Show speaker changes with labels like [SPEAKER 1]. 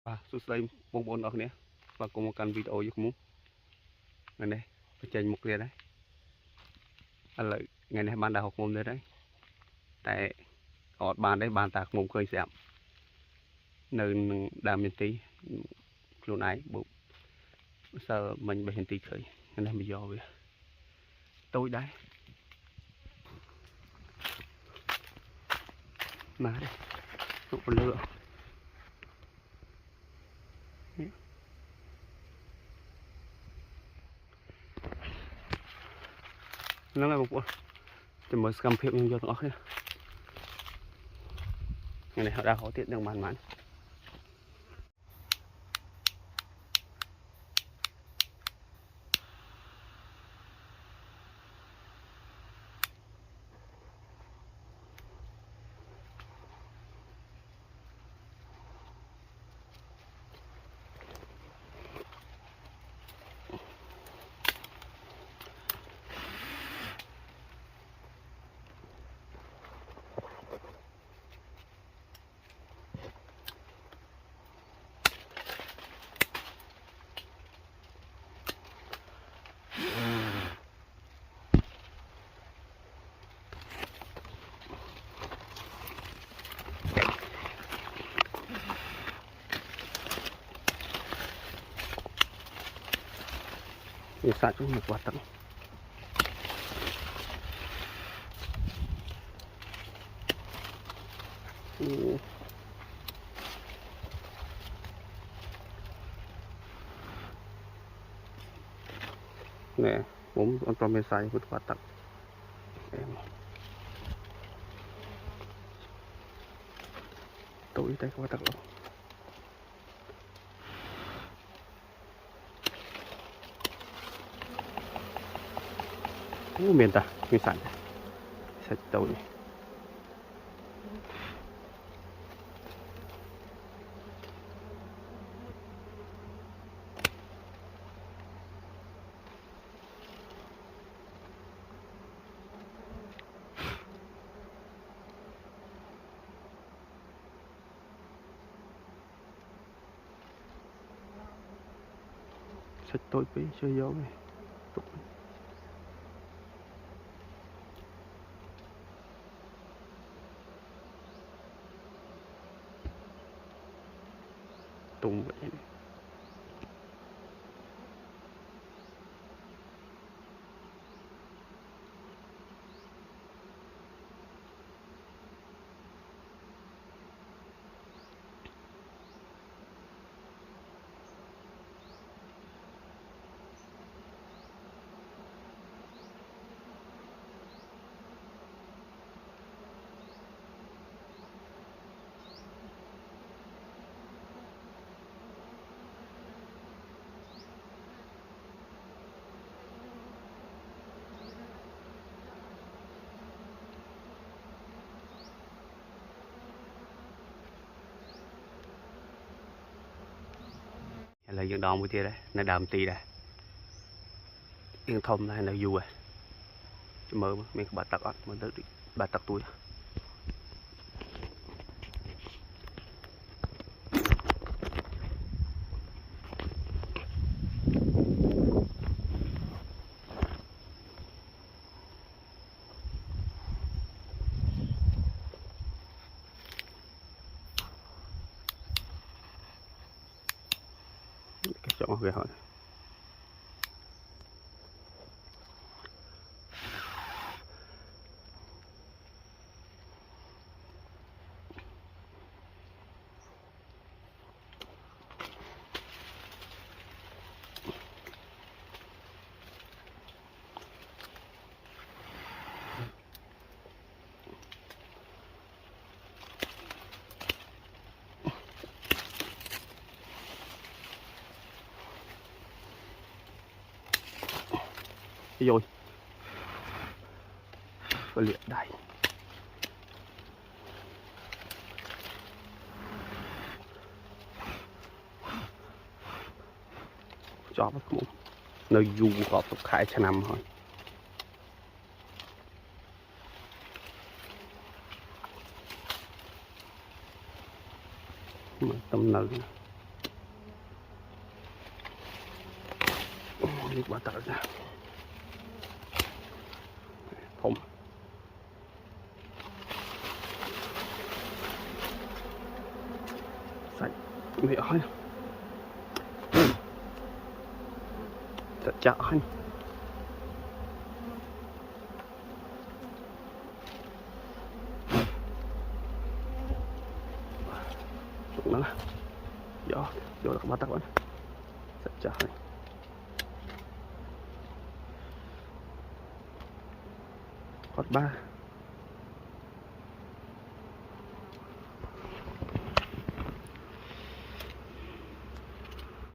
[SPEAKER 1] Sụt dây bông bồn ở này và cùng một căn video giúp muốn ngày này phải chạy một kia đấy lại ngày này ban đại học môn đấy tại họ ban đấy ban tạc môn khơi giảm nơi đàm nhân tí luôn ấy bụng sợ mình bị hình tí khơi ngày này bây giờ về tôi đấy mà đây nó có lửa nó là một con chỉ mới cầm phim nhưng cho nó hết ngày này họ đã có tiện được màn màn sạch trong một quả tặng nè muốn con tôm sai vượt quả tặng tối tay quả tặng miền ta miền sạch sạch tối sạch tối với chơi gió này tung vậy này. Là dân đòn với tia đấy nó đàm tì đây yên thông này là dù rồi mơ mình bà tặc ớt mình tới bà tặc túi chọn về họ rồi và liệt đầy cho bắt cũng nơi dù có tục khai cho nằm thôi mà tâm nơi នេះបាត់តើណាធំសាច់វាអស់ហើយសាច់ចាក់អស់ហើយហ្នឹងយកដល់ក្បាត់តាបងសាច់ចាស់ហើយគាត់បាទ